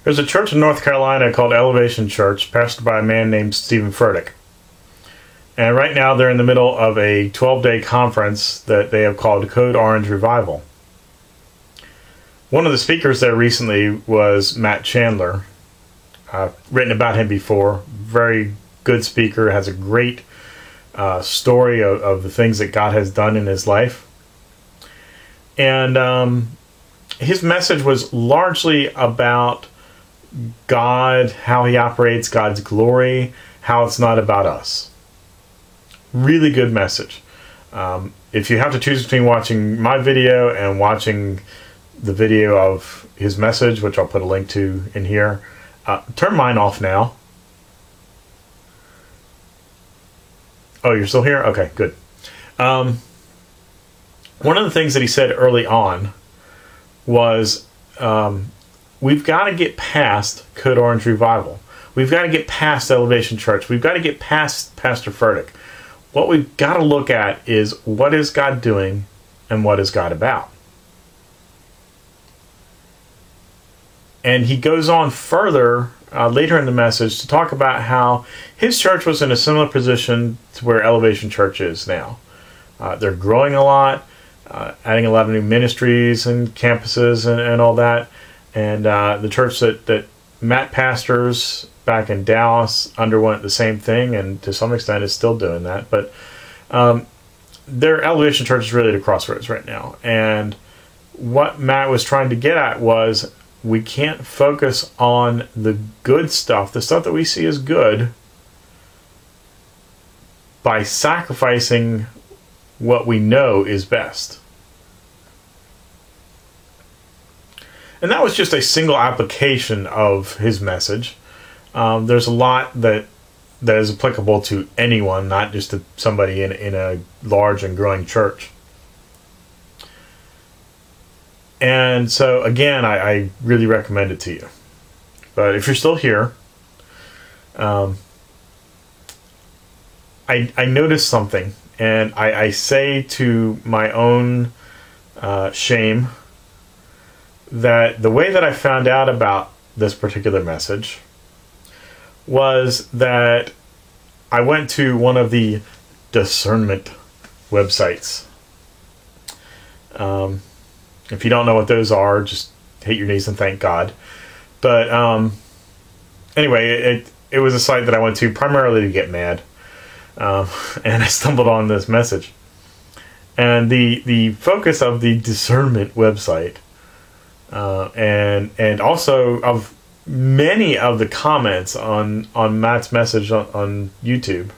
There's a church in North Carolina called Elevation Church, pastored by a man named Stephen Furtick. And right now they're in the middle of a 12-day conference that they have called Code Orange Revival. One of the speakers there recently was Matt Chandler. I've written about him before. Very good speaker, has a great story of the things that God has done in his life. And his message was largely about God, how he operates, God's glory, how it's not about us. Really good message. If you have to choose between watching my video and watching the video of his message, which I'll put a link to in here, turn mine off now. Oh, you're still here? Okay, good. One of the things that he said early on was we've got to get past Code Orange Revival. We've got to get past Elevation Church. We've got to get past Pastor Furtick. What we've got to look at is what is God doing and what is God about. And he goes on further later in the message to talk about how his church was in a similar position to where Elevation Church is now. They're growing a lot, adding a lot of new ministries and campuses and all that. And the church that Matt pastors back in Dallas underwent the same thing, and to some extent is still doing that. But their Elevation Church is really at a crossroads right now. And what Matt was trying to get at was we can't focus on the good stuff, the stuff that we see as good, by sacrificing what we know is best. And that was just a single application of his message. There's a lot that is applicable to anyone, not just to somebody in a large and growing church. And so, again, I really recommend it to you. But if you're still here, I noticed something, and I say to my own shame that the way that I found out about this particular message was that I went to one of the discernment websites. If you don't know what those are, just hit your knees and thank God. But anyway, it was a site that I went to primarily to get mad. And I stumbled on this message. And the focus of the discernment website and also of many of the comments on Matt's message on YouTube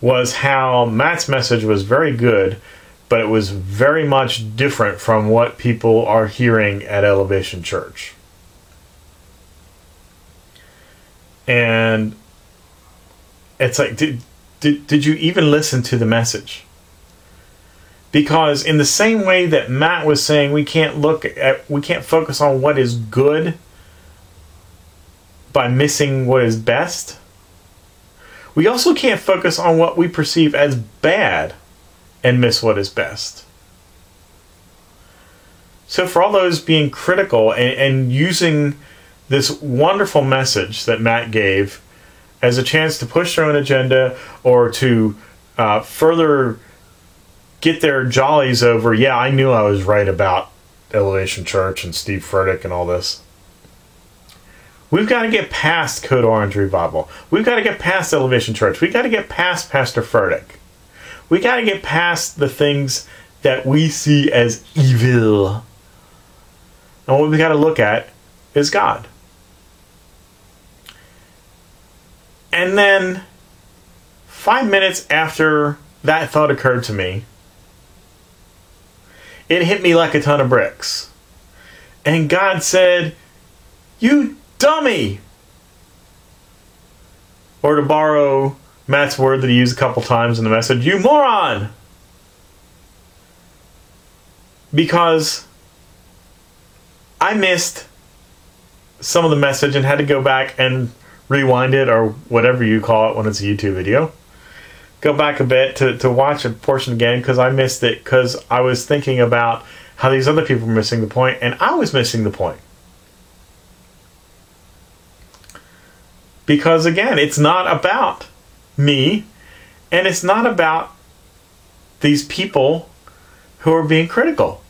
was how Matt's message was very good, but it was very much different from what people are hearing at Elevation Church. And it's like, did you even listen to the message? Because in the same way that Matt was saying we can't focus on what is good by missing what is best, we also can't focus on what we perceive as bad and miss what is best. So for all those being critical and using this wonderful message that Matt gave as a chance to push their own agenda or to further get their jollies over, yeah, I knew I was right about Elevation Church and Steve Furtick and all this. We've got to get past Code Orange Revival. We've got to get past Elevation Church. We've got to get past Pastor Furtick. We got to get past the things that we see as evil. And what we got to look at is God. And then 5 minutes after that thought occurred to me, it hit me like a ton of bricks. And God said, "You dummy!" Or to borrow Matt's word that he used a couple times in the message, "You moron!" Because I missed some of the message and had to go back and rewind it, or whatever you call it when it's a YouTube video. Go back a bit to watch a portion again because I missed it because I was thinking about how these other people were missing the point and I was missing the point. Because again, it's not about me, and it's not about these people who are being critical.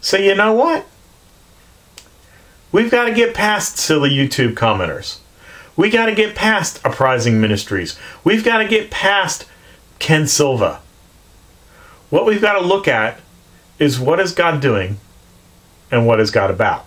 So you know what? We've got to get past silly YouTube commenters. We got to get past Uprising Ministries. We've got to get past Ken Silva. What we've got to look at is what is God doing and what is God about.